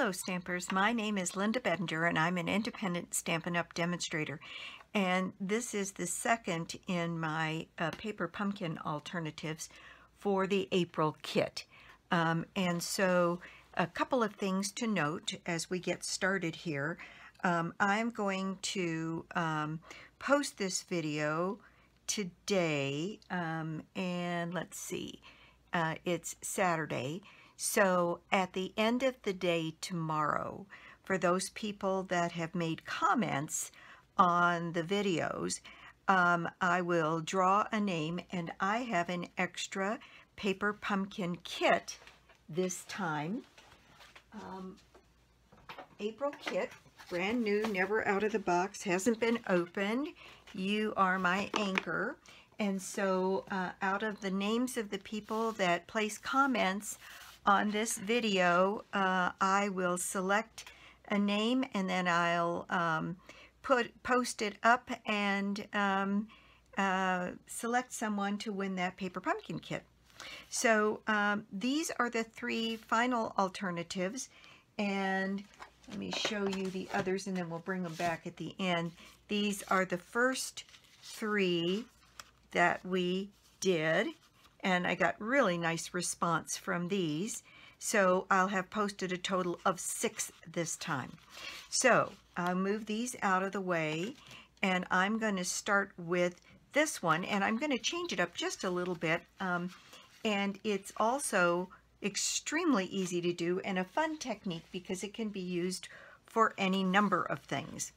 Hello Stampers, my name is Linda Bedinger and I'm an independent Stampin' Up! Demonstrator, and this is the second in my paper pumpkin alternatives for the April kit. And so a couple of things to note as we get started here. I'm going to post this video today, and let's see, it's Saturday. So at the end of the day tomorrow, for those people that have made comments on the videos, I will draw a name, and I have an extra paper pumpkin kit this time. April kit, brand new, never out of the box, hasn't been opened. You are my anchor. And so out of the names of the people that place comments on this video, I will select a name, and then I'll post it up and select someone to win that paper pumpkin kit. So these are the three final alternatives, and let me show you the others and then we'll bring them back at the end. These are the first three that we did, and I got really nice response from these. So I'll have posted a total of 6 this time. So I'll move these out of the way, and I'm going to start with this one, and I'm going to change it up just a little bit. And it's also extremely easy to do and a fun technique because it can be used for any number of things.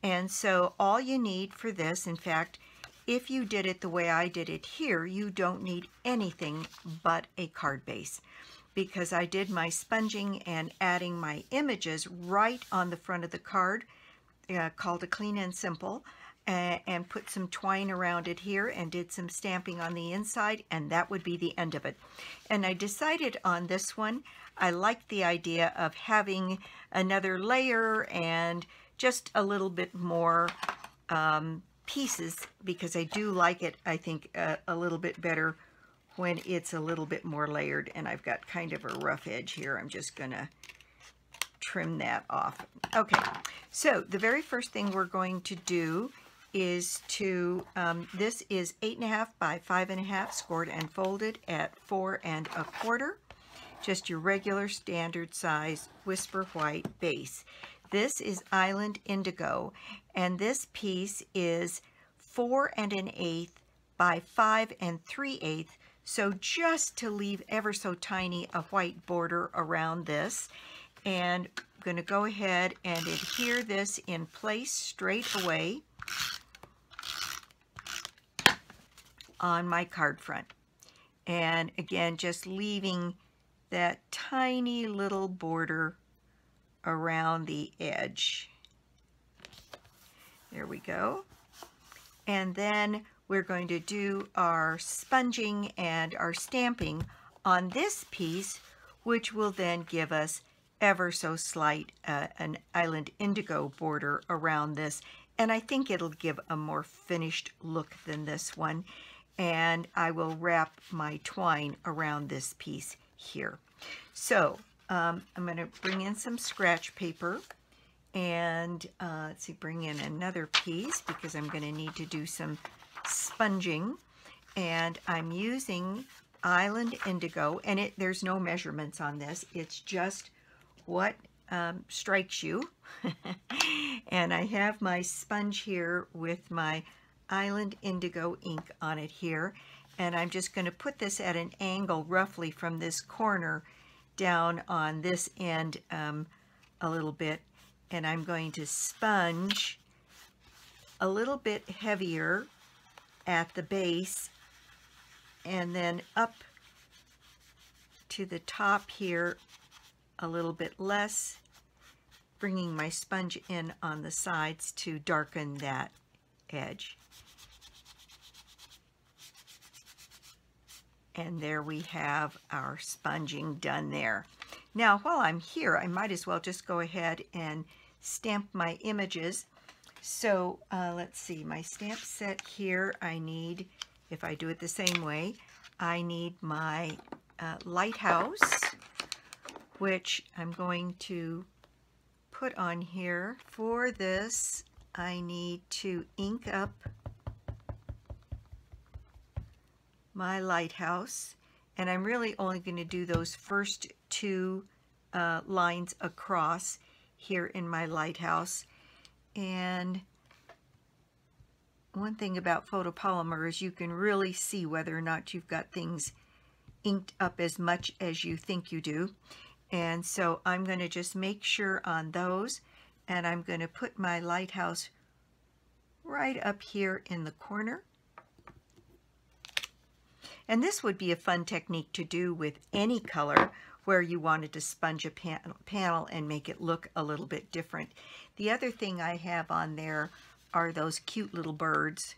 And so all you need for this, in fact, if you did it the way I did it here, you don't need anything but a card base, because I did my sponging and adding my images right on the front of the card, called a clean and simple, and put some twine around it here and did some stamping on the inside, and that would be the end of it. And I decided on this one, I liked the idea of having another layer and just a little bit more pieces, because I do like it, I think, a little bit better when it's a little bit more layered. And I've got kind of a rough edge here. I'm just gonna trim that off. Okay, so the very first thing we're going to do is to, this is 8.5 by 5.5, scored and folded at 4 1/4, just your regular standard size Whisper White base. This is Island Indigo, and this piece is 4 1/8 by 5 3/8, so just to leave ever so tiny a white border around this. And I'm going to go ahead and adhere this in place straight away on my card front. And again, just leaving that tiny little border around the edge. There we go. And then we're going to do our sponging and our stamping on this piece, which will then give us ever so slight an Island Indigo border around this. And I think it'll give a more finished look than this one. And I will wrap my twine around this piece here. So I'm going to bring in some scratch paper, and let's see, bring in another piece because I'm going to need to do some sponging. And I'm using Island Indigo, and there's no measurements on this. It's just what strikes you. And I have my sponge here with my Island Indigo ink on it here, and I'm just going to put this at an angle roughly from this corner down on this end a little bit, and I'm going to sponge a little bit heavier at the base and then up to the top here a little bit less, bringing my sponge in on the sides to darken that edge. And there we have our sponging done there. Now, while I'm here, I might as well just go ahead and stamp my images. So let's see, my stamp set here, I need, if I do it the same way, I need my lighthouse, which I'm going to put on here. For this, I need to ink up my lighthouse, and I'm really only going to do those first two lines across here in my lighthouse. And one thing about photopolymer is you can really see whether or not you've got things inked up as much as you think you do. And so I'm going to just make sure on those, and I'm going to put my lighthouse right up here in the corner. And this would be a fun technique to do with any color where you wanted to sponge a panel and make it look a little bit different. The other thing I have on there are those cute little birds.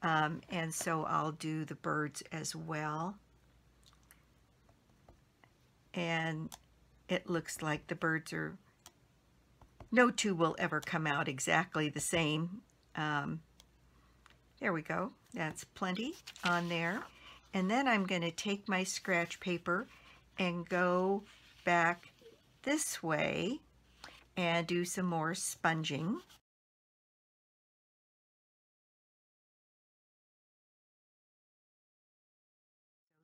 And so I'll do the birds as well. And it looks like the birds are, no two will ever come out exactly the same. There we go. That's plenty on there. And then I'm going to take my scratch paper and go back this way and do some more sponging.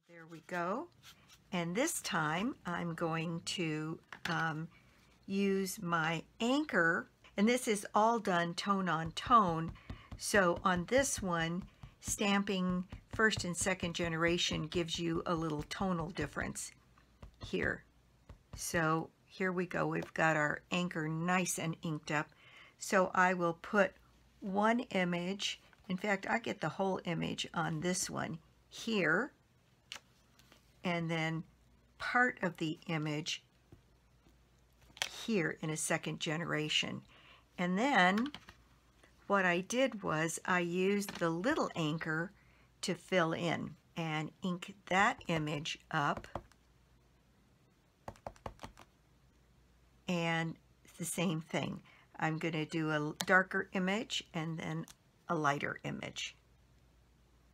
There we go. And this time I'm going to use my anchor, and this is all done tone on tone. So on this one, stamping first and second generation gives you a little tonal difference here. So here we go. We've got our anchor nice and inked up. So I will put one image, in fact I get the whole image on this one here, and then part of the image here in a second generation. And then what I did was I used the little anchor to fill in and ink that image up. And it's the same thing. I'm going to do a darker image and then a lighter image.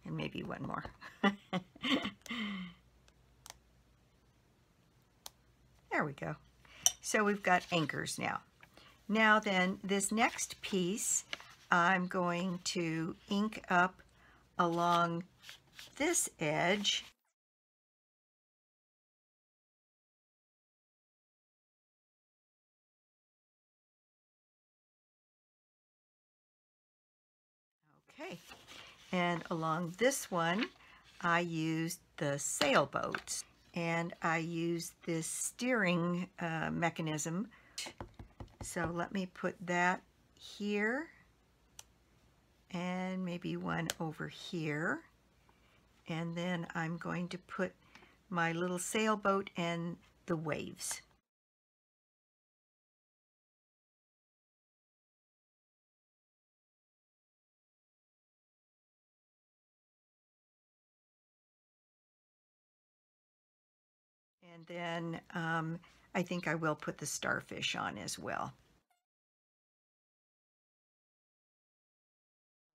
And maybe one more. There we go. So we've got anchors now. Now then, this next piece, I'm going to ink up along this edge. Okay, and along this one, I used the sailboats, and I used this steering mechanism. So let me put that here, and maybe one over here. And then I'm going to put my little sailboat and the waves. And then I think I will put the starfish on as well.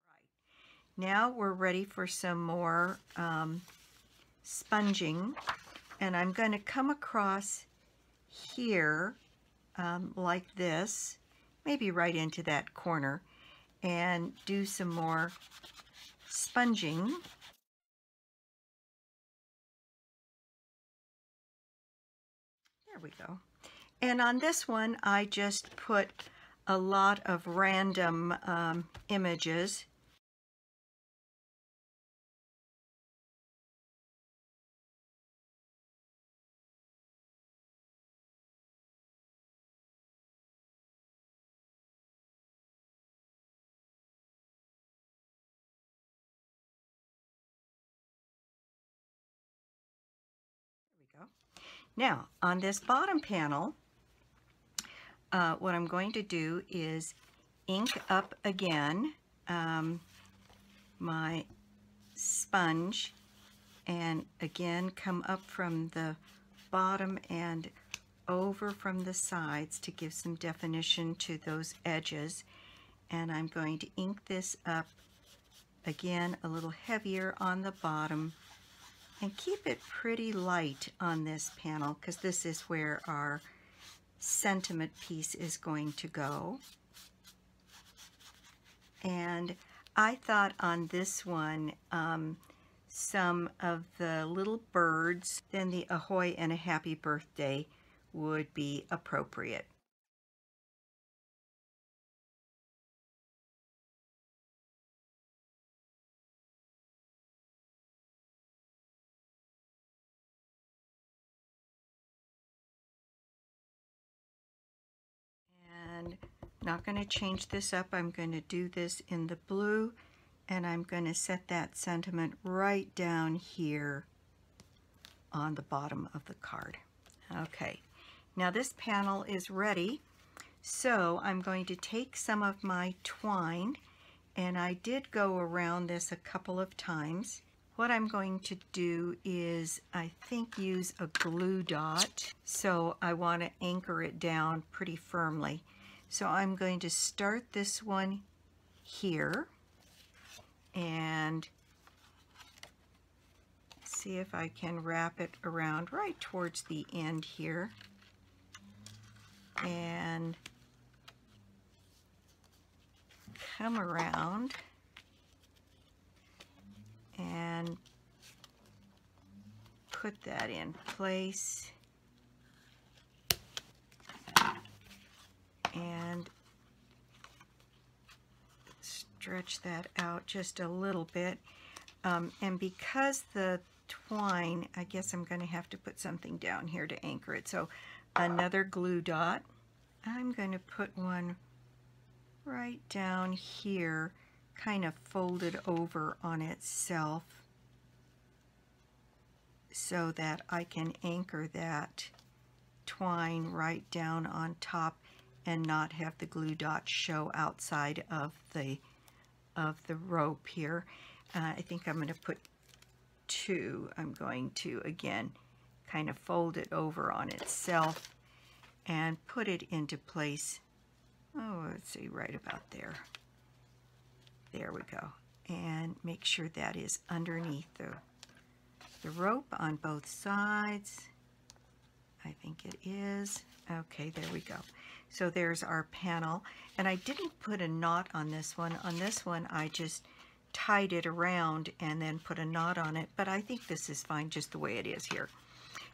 Right. Now we're ready for some more sponging, and I'm going to come across here like this, maybe right into that corner, and do some more sponging. There we go. And on this one, I just put a lot of random images. There we go. Now, on this bottom panel, what I'm going to do is ink up again my sponge, and again come up from the bottom and over from the sides to give some definition to those edges. And I'm going to ink this up again a little heavier on the bottom And keep it pretty light on this panel because this is where our sentiment piece is going to go. And I thought on this one, some of the little birds, then the ahoy and a happy birthday would be appropriate. And not going to change this up. I'm going to do this in the blue, and I'm going to set that sentiment right down here on the bottom of the card. Okay, now this panel is ready, so I'm going to take some of my twine, and I did go around this a couple of times. What I'm going to do is, I think, use a glue dot, so I want to anchor it down pretty firmly. So I'm going to start this one here and see if I can wrap it around right towards the end here, and come around and put that in place, and stretch that out just a little bit. And because the twine, I guess I'm going to have to put something down here to anchor it. So another glue dot. I'm going to put one right down here, kind of folded over on itself, so that I can anchor that twine right down on top and not have the glue dot show outside of the rope here. I think I'm going to put two. I'm going to again kind of fold it over on itself and put it into place. Oh, let's see, right about there. There we go. And make sure that is underneath the rope on both sides. I think it is. Okay, there we go. So there's our panel. And I didn't put a knot on this one. On this one, I just tied it around and then put a knot on it. But I think this is fine just the way it is here.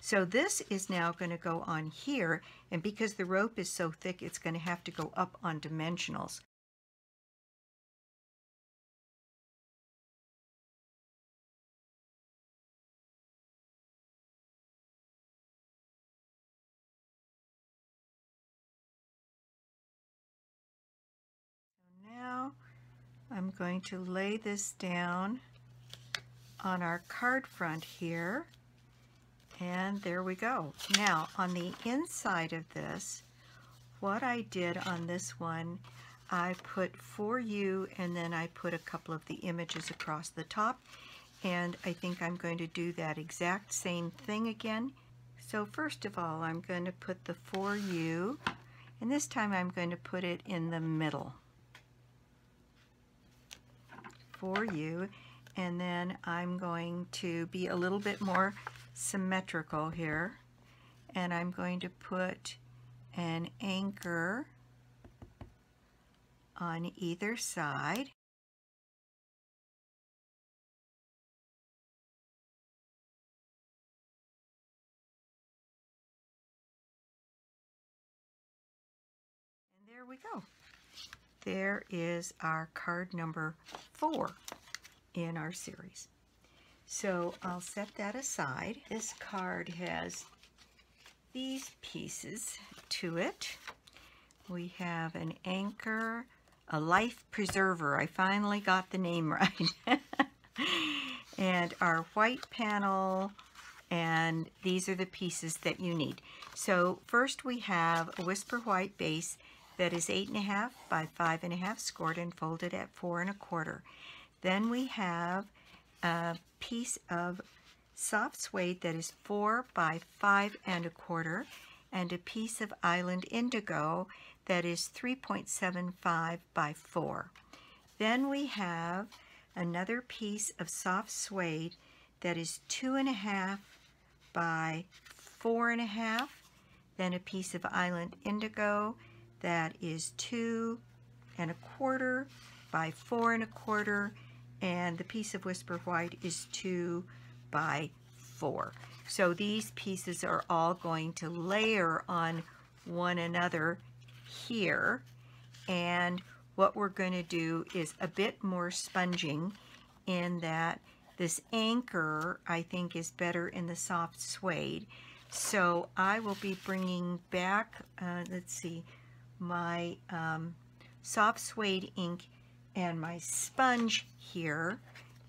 So this is now going to go on here. And because the rope is so thick, it's going to have to go up on dimensionals. Now I'm going to lay this down on our card front here, and there we go. Now on the inside of this, what I did on this one, I put for you, and then I put a couple of the images across the top, and I think I'm going to do that exact same thing again. So first of all, I'm going to put the for you, and this time I'm going to put it in the middle. For you, and then I'm going to be a little bit more symmetrical here, and I'm going to put an anchor on either side. And there we go. There is our card number 4 in our series. So I'll set that aside. This card has these pieces to it. We have an anchor, a life preserver. I finally got the name right. And our white panel, and these are the pieces that you need. So first we have a whisper white base that is 8.5 by 5.5, scored and folded at 4 1/4. Then we have a piece of soft suede that is 4 by 5 1/4, and a piece of island indigo that is 3.75 by 4. Then we have another piece of soft suede that is 2.5 by 4.5. Then a piece of Island Indigo that is 2.25 by 4.25. And the piece of Whisper White is 2 by 4. So these pieces are all going to layer on one another here. And what we're going to do is a bit more sponging, in that this anchor, I think, is better in the soft suede. So I will be bringing back, let's see, my soft suede ink and my sponge here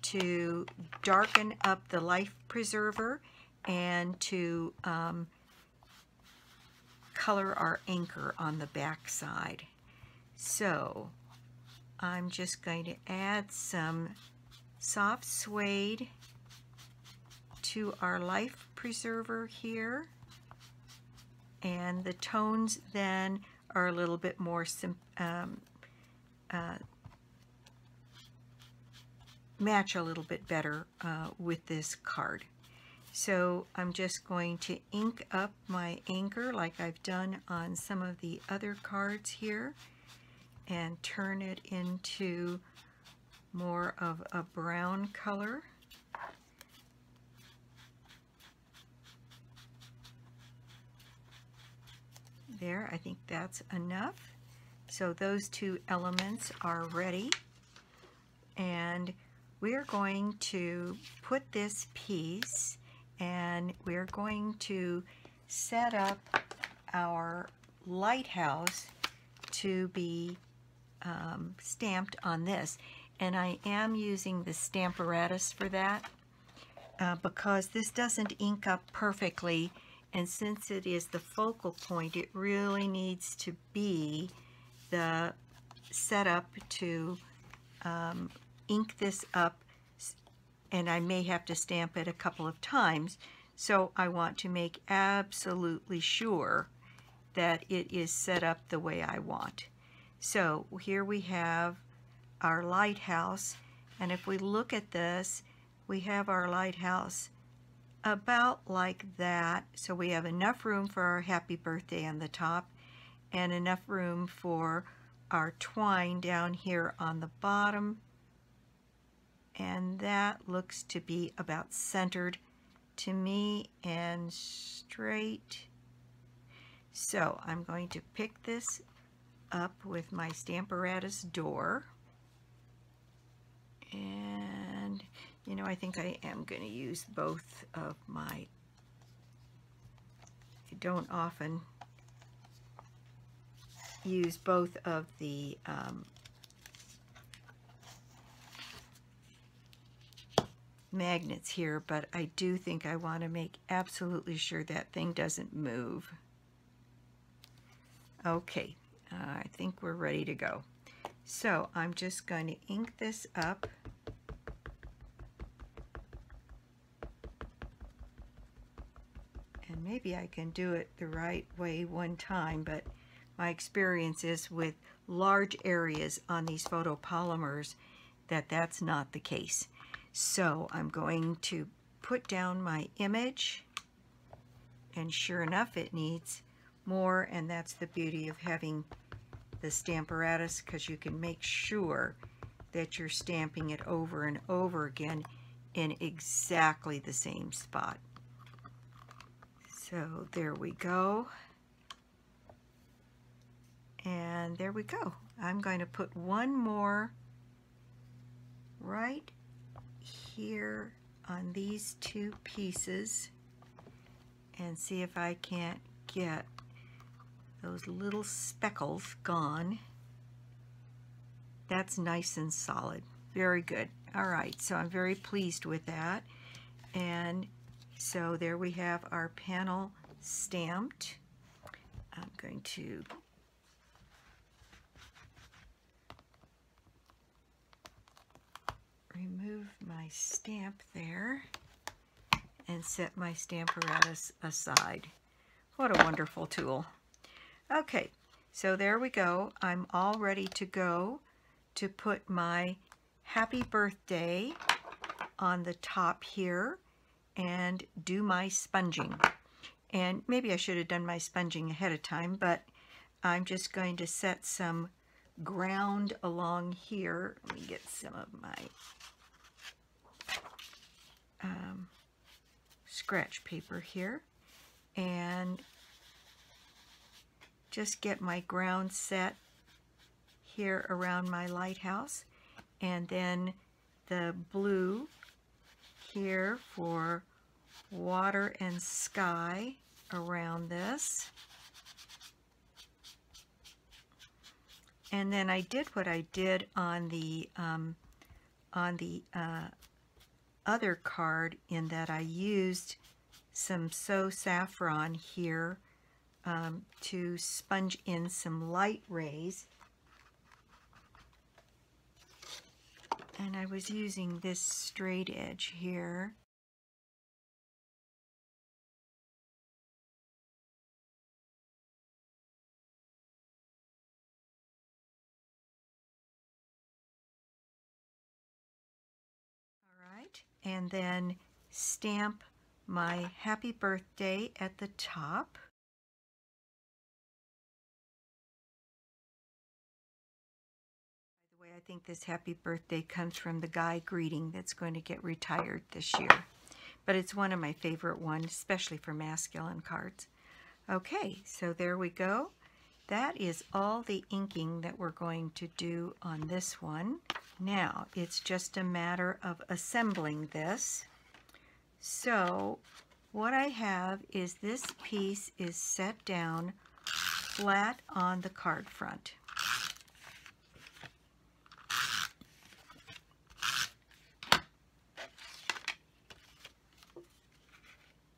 to darken up the life preserver and to color our anchor on the back side. So I'm just going to add some soft suede to our life preserver here, and the tones then are a little bit more match a little bit better with this card. So I'm just going to ink up my anchor like I've done on some of the other cards here, and turn it into more of a brown color. There, I think that's enough. So those two elements are ready, and we're going to put this piece, and we're going to set up our lighthouse to be stamped on this. And I am using the Stamparatus for that because this doesn't ink up perfectly, and since it is the focal point, it really needs to be the setup to ink this up, and I may have to stamp it a couple of times, so I want to make absolutely sure that it is set up the way I want. So here we have our lighthouse, and if we look at this, we have our lighthouse about like that. So we have enough room for our happy birthday on the top and enough room for our twine down here on the bottom, and that looks to be about centered to me and straight. So I'm going to pick this up with my Stamparatus door, and you know, I think I am going to use both of my, I don't often use both of the magnets here, but I do think I want to make absolutely sure that thing doesn't move. Okay, I think we're ready to go. So I'm just going to ink this up. And maybe I can do it the right way one time, but my experience is with large areas on these photopolymers that that's not the case. So I'm going to put down my image, and sure enough, it needs more, and that's the beauty of having the Stamparatus, because you can make sure that you're stamping it over and over again in exactly the same spot. So there we go. And there we go. I'm going to put one more right here on these two pieces and see if I can't get those little speckles gone. That's nice and solid. Very good. All right, so I'm very pleased with that. And so there we have our panel stamped. I'm going to remove my stamp there and set my Stamparatus aside. What a wonderful tool. Okay, so there we go. I'm all ready to go to put my happy birthday on the top here. and do my sponging. And maybe I should have done my sponging ahead of time, but I'm just going to set some ground along here. Let me get some of my scratch paper here and just get my ground set here around my lighthouse, and then the blue here for water and sky around this. And then I did what I did on the other card, in that I used some Saffron here to sponge in some light rays. And I was using this straight edge here. And then stamp my happy birthday at the top. By the way, I think this happy birthday comes from the guy greeting that's going to get retired this year. But it's one of my favorite ones, especially for masculine cards. Okay, so there we go. That is all the inking that we're going to do on this one. Now, it's just a matter of assembling this. So, what I have is this piece is set down flat on the card front.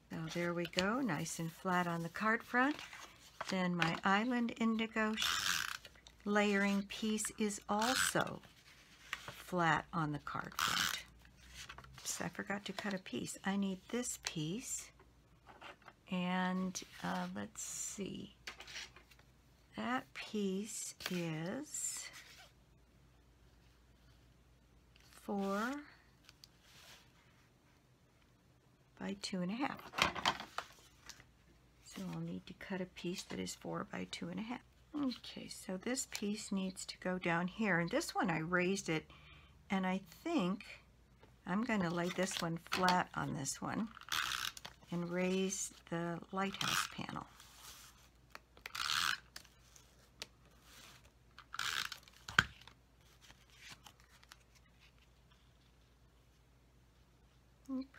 So there we go, nice and flat on the card front. Then my Island Indigo layering piece is also flat on the card front. Oops, I forgot to cut a piece. I need this piece, and let's see. That piece is 4 by 2.5. So I'll need to cut a piece that is 4 by 2.5. Okay, so this piece needs to go down here, and this one I raised it, and I think I'm going to lay this one flat on this one and raise the lighthouse panel.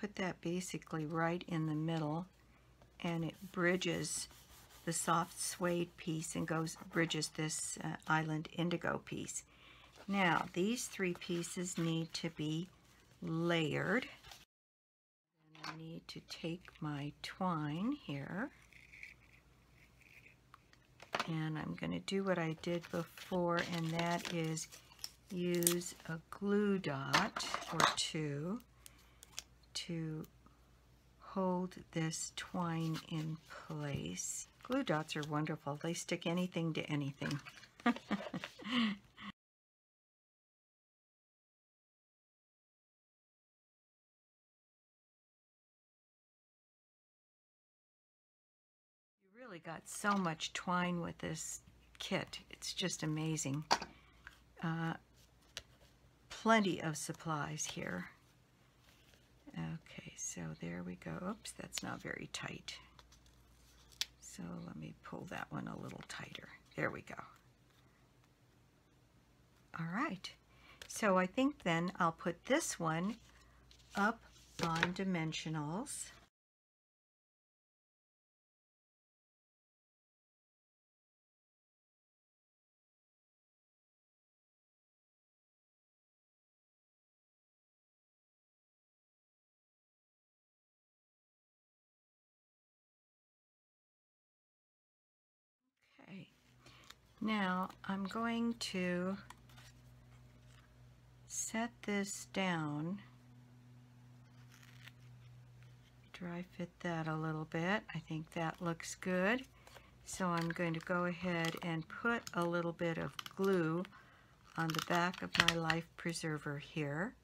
Put that basically right in the middle, and it bridges the soft suede piece and bridges this Island Indigo piece. Now, these 3 pieces need to be layered. And I need to take my twine here, and I'm going to do what I did before, and that is use a glue dot or 2 to hold this twine in place. Glue dots are wonderful. They stick anything to anything. Really got so much twine with this kit. It's just amazing. Plenty of supplies here. Okay, so there we go. Oops, that's not very tight. So let me pull that one a little tighter. There we go. All right. So I think then I'll put this one up on dimensionals. Okay, now I'm going to set this down, dry fit that a little bit. I think that looks good. So I'm going to go ahead and put a little bit of glue on the back of my life preserver here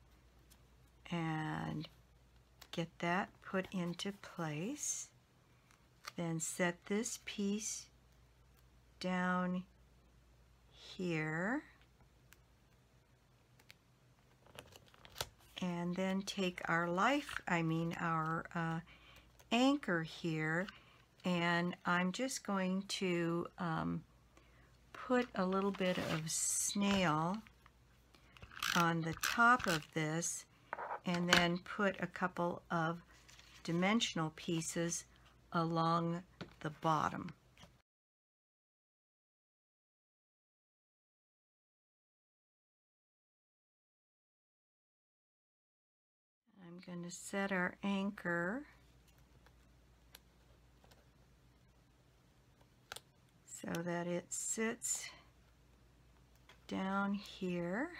and get that put into place. Then set this piece down here. And then take our our anchor here, and I'm just going to put a little bit of snail on the top of this, and then put a couple of dimensional pieces along the bottom. I'm going to set our anchor so that it sits down here.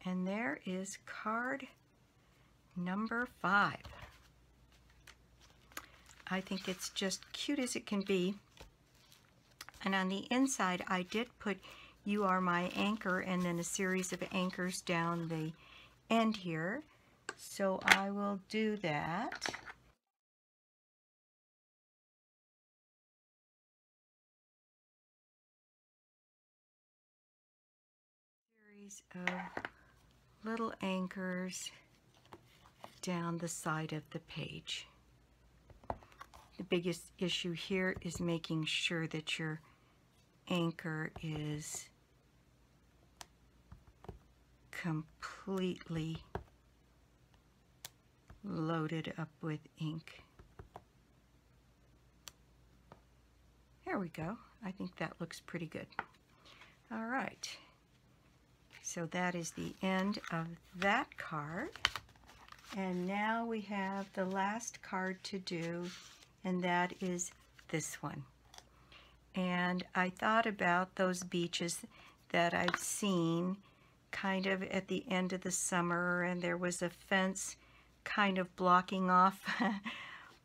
And there is card number 5. I think it's just cute as it can be. And on the inside, I did put "You Are My Anchor" and then a series of anchors down the end here. So I will do that. Series of little anchors down the side of the page. The biggest issue here is making sure that your anchor is completely loaded up with ink. There we go. I think that looks pretty good. All right. So that is the end of that card. And now we have the last card to do, and that is this one. And I thought about those beaches that I've seen kind of at the end of the summer, and there was a fence kind of blocking off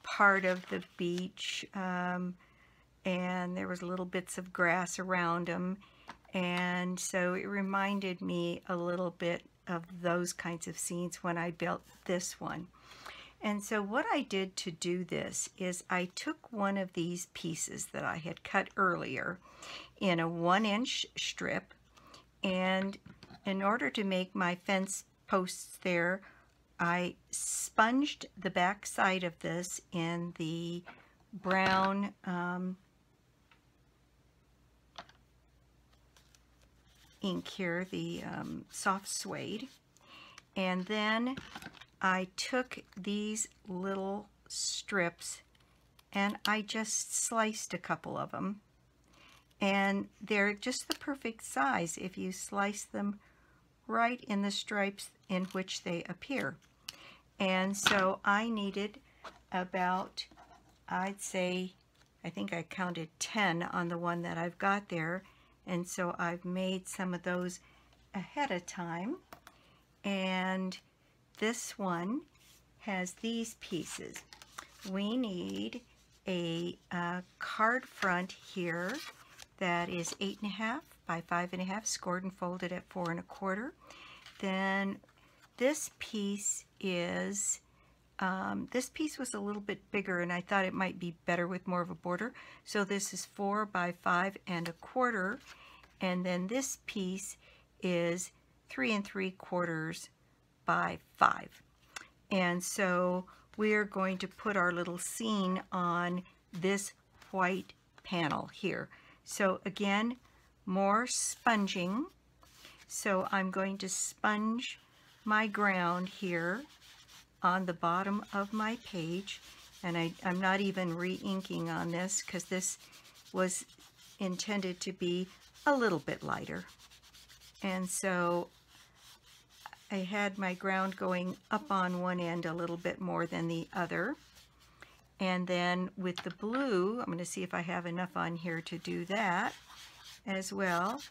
part of the beach, and there was little bits of grass around them, and so it reminded me a little bit of those kinds of scenes when I built this one. And so what I did to do this is I took one of these pieces that I had cut earlier in a 1-inch strip, and in order to make my fence posts there, I sponged the back side of this in the brown ink here, the soft suede, and then I took these little strips and I just sliced a couple of them, and they're just the perfect size if you slice them right in the stripes in which they appear. And so I needed about, I'd say, I think I counted 10 on the one that I've got there, and so I've made some of those ahead of time. And this one has these pieces. We need a card front here that is 8.5 by 5.5, scored and folded at 4 1/4. Then this piece is, this piece was a little bit bigger, and I thought it might be better with more of a border. So this is 4 by 5 1/4, and then this piece is 3 3/4 by 5. And so we're going to put our little scene on this white panel here. So again, more sponging. So I'm going to sponge my ground here on the bottom of my page, and I'm not even re-inking on this because this was intended to be a little bit lighter. And so I had my ground going up on one end a little bit more than the other. And then with the blue, I'm going to see if I have enough on here to do that as well.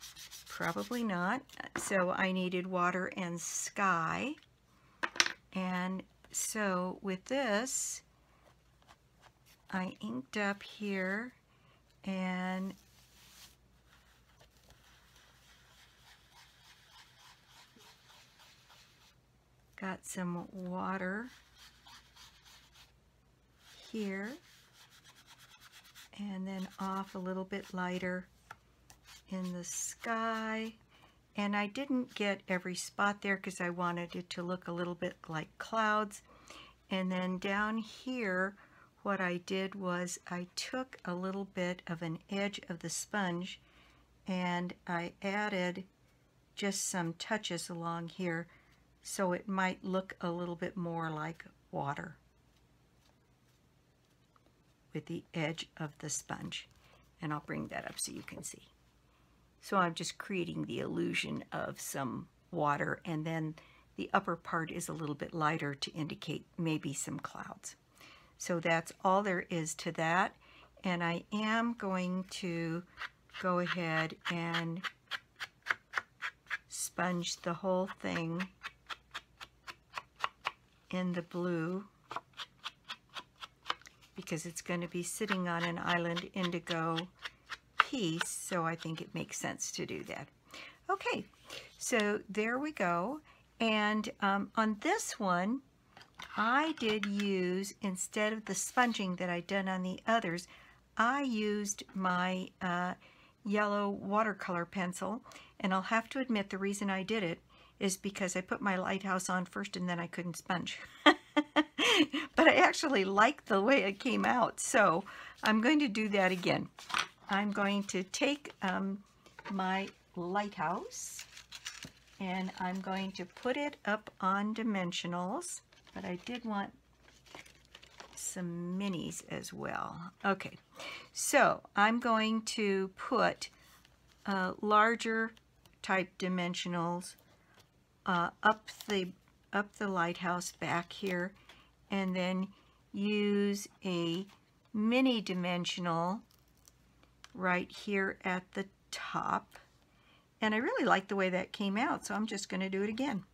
Probably not. So I needed water and sky. And so with this, I inked up here and got some water here, and then off a little bit lighter in the sky. And I didn't get every spot there because I wanted it to look a little bit like clouds. And then down here, what I did was I took a little bit of an edge of the sponge and I added just some touches along here so it might look a little bit more like water with the edge of the sponge. And I'll bring that up so you can see. So I'm just creating the illusion of some water, and then the upper part is a little bit lighter to indicate maybe some clouds. So that's all there is to that. And I am going to go ahead and sponge the whole thing in the blue because it's going to be sitting on an Island Indigo piece, so I think it makes sense to do that. Okay, so there we go. And on this one, I did use, instead of the sponging that I'd done on the others, I used my yellow watercolor pencil. And I'll have to admit the reason I did it is because I put my lighthouse on first and then I couldn't sponge. But I actually liked the way it came out, so I'm going to do that again. I'm going to take my lighthouse and I'm going to put it up on dimensionals, but I did want some minis as well. Okay, so I'm going to put larger type dimensionals up the lighthouse back here, and then use a mini dimensional right here at the top. And I really like the way that came out, so I'm just going to do it again.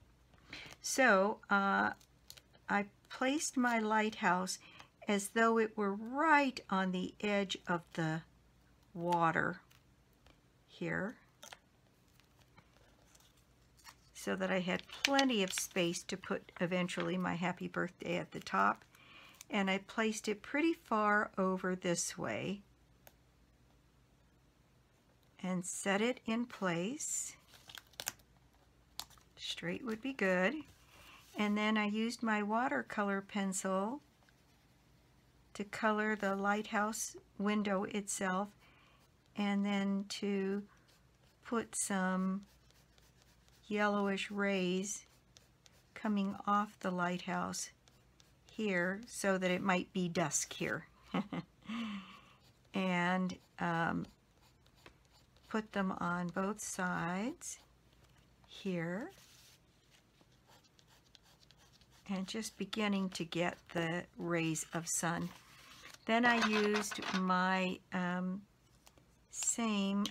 So I placed my lighthouse as though it were right on the edge of the water here, so that I had plenty of space to put eventually my happy birthday at the top. And I placed it pretty far over this way and set it in place. Straight would be good. And then I used my watercolor pencil to color the lighthouse window itself, and then to put some yellowish rays coming off the lighthouse here so that it might be dusk here. And put them on both sides here, and just beginning to get the rays of sun. Then I used my same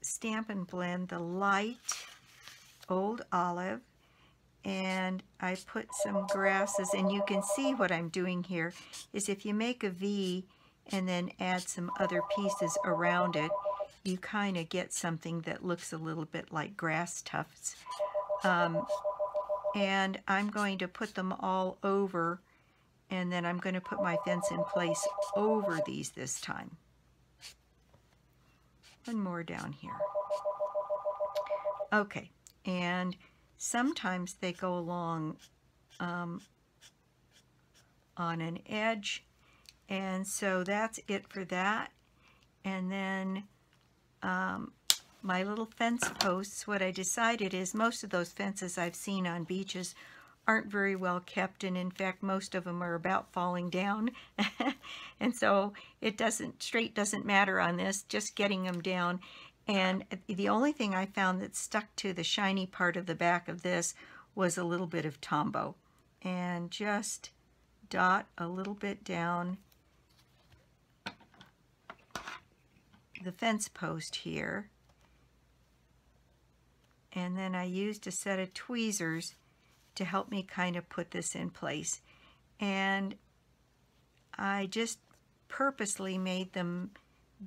Stampin' Blend, the light Old Olive, and I put some grasses, and you can see what I'm doing here is if you make a V and then add some other pieces around it, you kind of get something that looks a little bit like grass tufts. And I'm going to put them all over, and then I'm going to put my fence in place over these this time. One more down here. Okay, and sometimes they go along on an edge, and so that's it for that. And then my little fence posts, what I decided is most of those fences I've seen on beaches aren't very well kept, and in fact most of them are about falling down. And so it straight doesn't matter on this, just getting them down. And the only thing I found that stuck to the shiny part of the back of this was a little bit of Tombow. And just dot a little bit down the fence post here. And then I used a set of tweezers to help me kind of put this in place. And I just purposely made them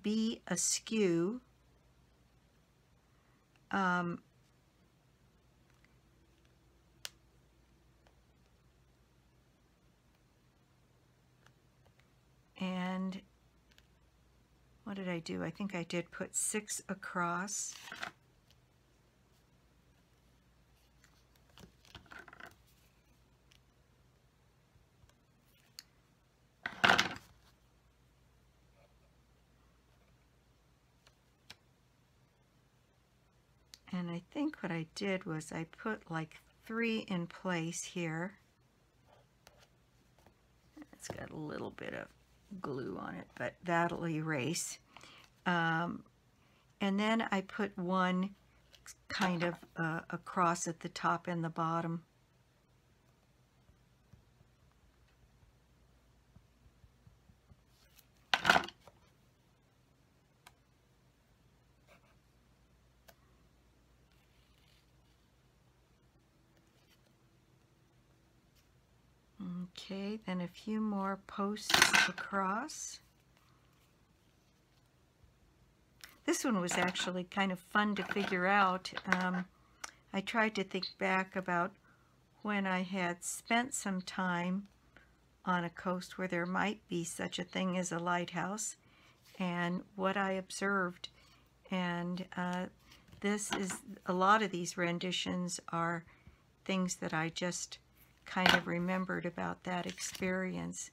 be askew. what did I do? I think I did put 6 across. And I think what I did was I put like 3 in place here. It's got a little bit of glue on it, but that'll erase. And then I put 1 kind of across at the top and the bottom. Okay, then a few more posts across. This one was actually kind of fun to figure out. I tried to think back about when I had spent some time on a coast where there might be such a thing as a lighthouse and what I observed. And this is, a lot of these renditions are things that I just kind of remembered about that experience.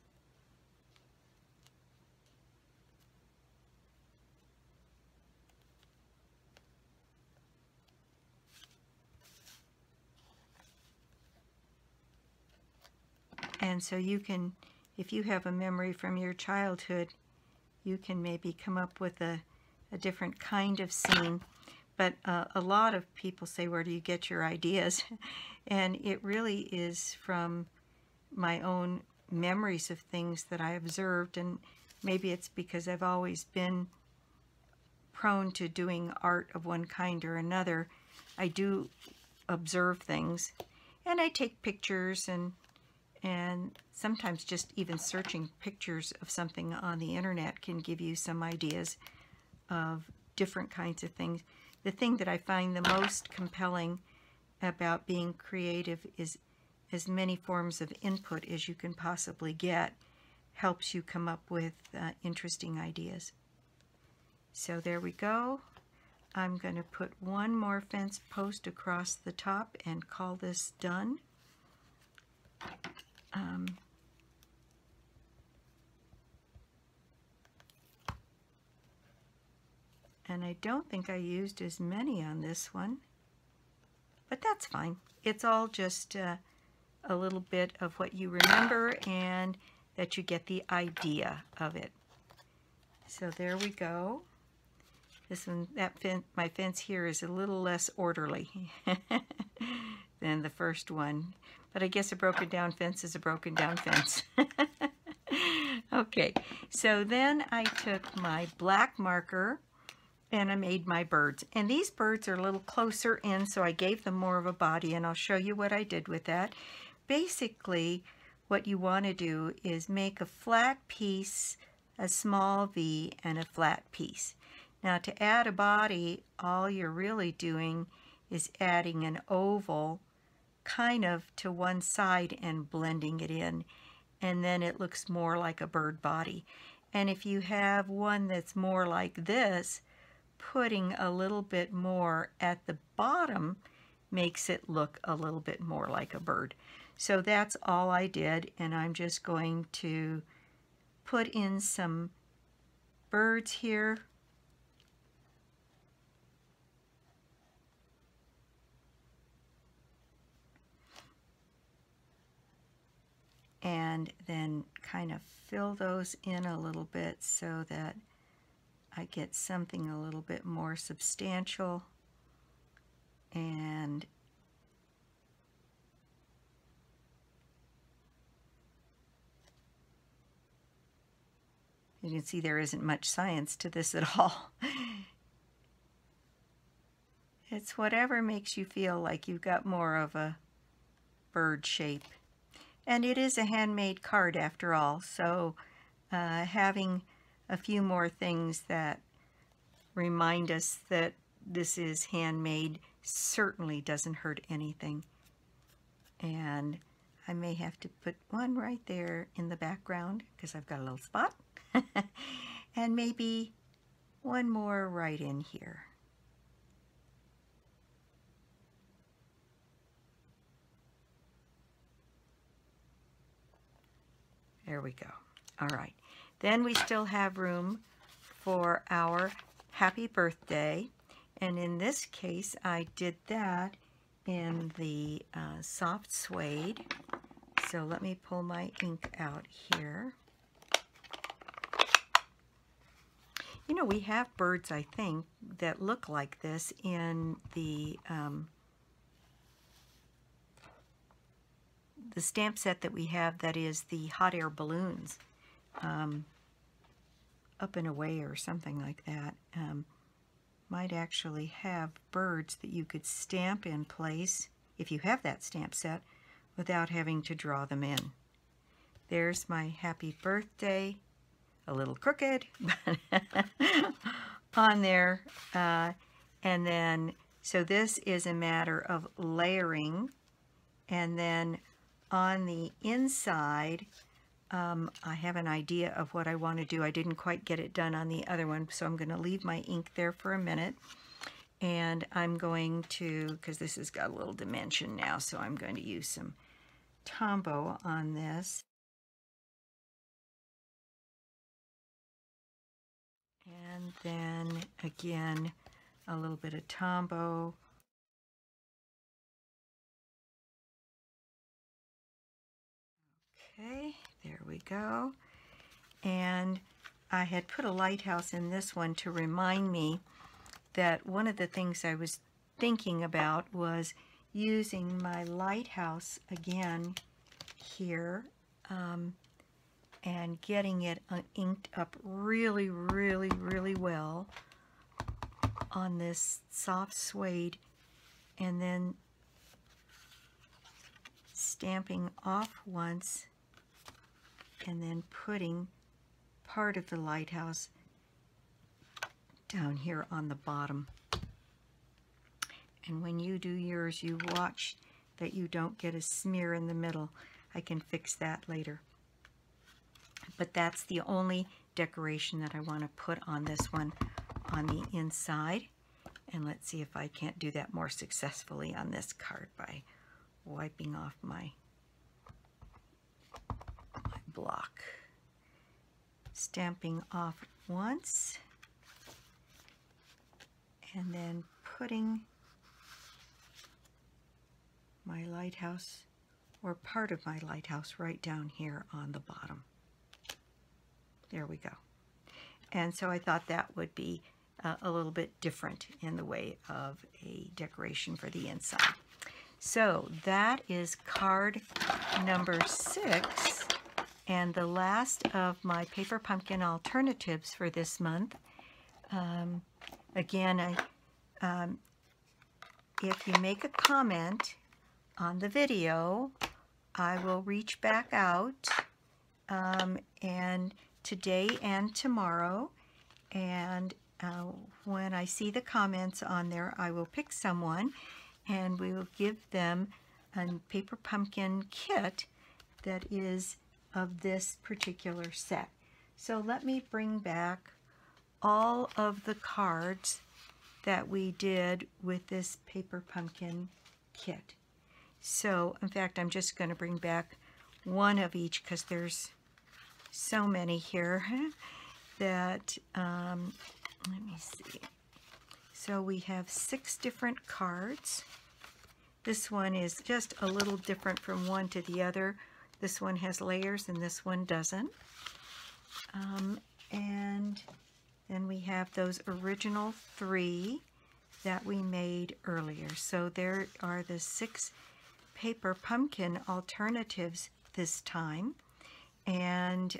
And so you can, if you have a memory from your childhood, you can maybe come up with a different kind of scene. But a lot of people say, where do you get your ideas? And it really is from my own memories of things that I observed, and maybe it's because I've always been prone to doing art of one kind or another. I do observe things, and I take pictures, and sometimes just even searching pictures of something on the internet can give you some ideas of different kinds of things. The thing that I find the most compelling about being creative is as many forms of input as you can possibly get helps you come up with interesting ideas. So there we go. I'm going to put 1 more fence post across the top and call this done. And I don't think I used as many on this one, but that's fine. It's all just a little bit of what you remember and that you get the idea of it. So there we go. This one, my fence here is a little less orderly than the first one, but I guess a broken down fence is a broken down fence. Okay, so then I took my black marker and I made my birds. And these birds are a little closer in, so I gave them more of a body, and I'll show you what I did with that. Basically, what you want to do is make a flat piece, a small V, and a flat piece. Now, to add a body, all you're really doing is adding an oval kind of to one side and blending it in, and then it looks more like a bird body. And if you have one that's more like this, putting a little bit more at the bottom makes it look a little bit more like a bird. So that's all I did, and I'm just going to put in some birds here. And then kind of fill those in a little bit so that I get something a little bit more substantial. And you can see there isn't much science to this at all. It's whatever makes you feel like you've got more of a bird shape. And it is a handmade card after all, so having a few more things that remind us that this is handmade certainly doesn't hurt anything. And I may have to put one right there in the background because I've got a little spot. And maybe one more right in here. There we go. All right. Then we still have room for our happy birthday. And in this case, I did that in the soft suede. So let me pull my ink out here. You know, we have birds, I think, that look like this in the stamp set that we have, that is the hot air balloons, Up and Away or something like that. Might actually have birds that you could stamp in place, if you have that stamp set, without having to draw them in. There's my happy birthday, a little crooked, on there. And then, so this is a matter of layering, and then on the inside, I have an idea of what I want to do. I didn't quite get it done on the other one, so I'm going to leave my ink there for a minute. And I'm going to, because this has got a little dimension now, so I'm going to use some Tombow on this. And then, again, a little bit of Tombow. Okay, there we go. And I had put a lighthouse in this one to remind me that one of the things I was thinking about was using my lighthouse again here, and getting it inked up really, really, really well on this soft suede, and then stamping off once, and then putting part of the lighthouse down here on the bottom. And when you do yours, you watch that you don't get a smear in the middle. I can fix that later. But that's the only decoration that I want to put on this one on the inside. And let's see if I can't do that more successfully on this card by wiping off my block. Stamping off once, and then putting my lighthouse, or part of my lighthouse, right down here on the bottom. There we go. And so I thought that would be a little bit different in the way of a decoration for the inside. So that is card number 6, and the last of my paper pumpkin alternatives for this month. Again, if you make a comment on the video, I will reach back out, and today and tomorrow, and when I see the comments on there, I will pick someone, and we will give them a paper pumpkin kit that is of this particular set. So let me bring back all of the cards that we did with this paper pumpkin kit. So in fact, I'm just going to bring back one of each because there's so many here that let me see. So we have 6 different cards. This one is just a little different from one to the other. This one has layers and this one doesn't. And then we have those original 3 that we made earlier. So there are the 6 paper pumpkin alternatives this time. And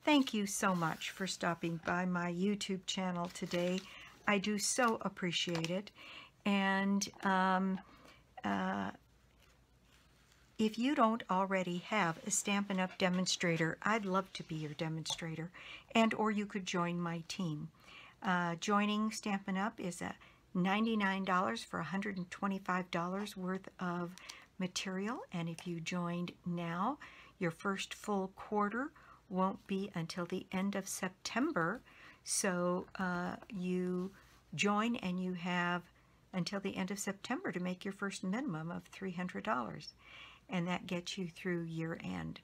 thank you so much for stopping by my YouTube channel today. I do so appreciate it. And if you don't already have a Stampin' Up! Demonstrator, I'd love to be your demonstrator, and or you could join my team. Joining Stampin' Up! Is $99 for $125 worth of material, and if you joined now, your first full quarter won't be until the end of September, So you join and you have until the end of September to make your first minimum of $300. And that gets you through year end.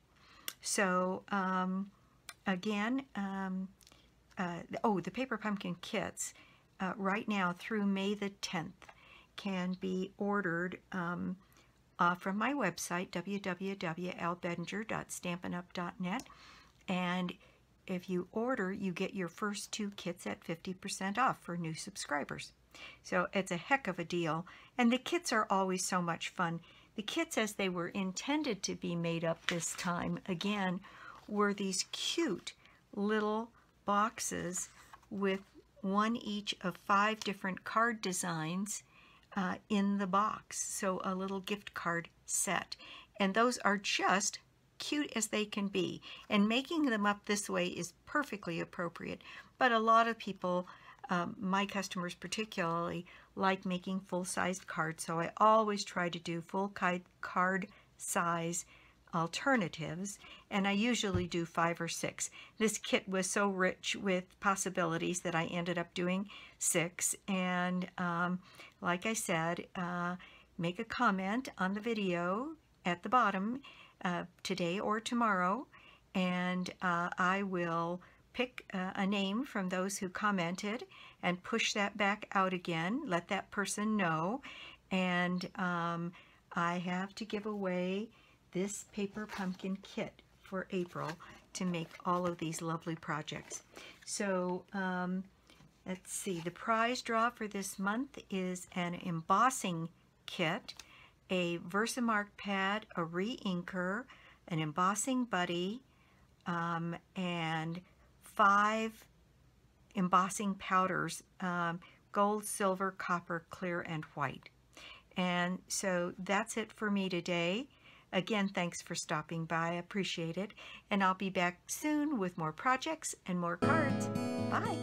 So again, the paper pumpkin kits right now through May the 10th can be ordered from my website, www.albedinger.stampinup.net. And if you order, you get your first 2 kits at 50% off for new subscribers. So it's a heck of a deal. And the kits are always so much fun. The kits, as they were intended to be made up this time, again, were these cute little boxes with one each of 5 different card designs in the box. So a little gift card set. And those are just cute as they can be. And making them up this way is perfectly appropriate. But a lot of people, my customers particularly, like making full-sized cards. So I always try to do full card size alternatives, and I usually do 5 or 6. This kit was so rich with possibilities that I ended up doing 6. And like I said, make a comment on the video at the bottom today or tomorrow, and I will pick a name from those who commented and push that back out again, let that person know. And I have to give away this paper pumpkin kit for April to make all of these lovely projects. So let's see, the prize draw for this month is an embossing kit, a Versamark pad, a re-inker, an embossing buddy, and 5 embossing powders, gold, silver, copper, clear, and white. And so that's it for me today. Again, thanks for stopping by. I appreciate it. And I'll be back soon with more projects and more cards. Bye.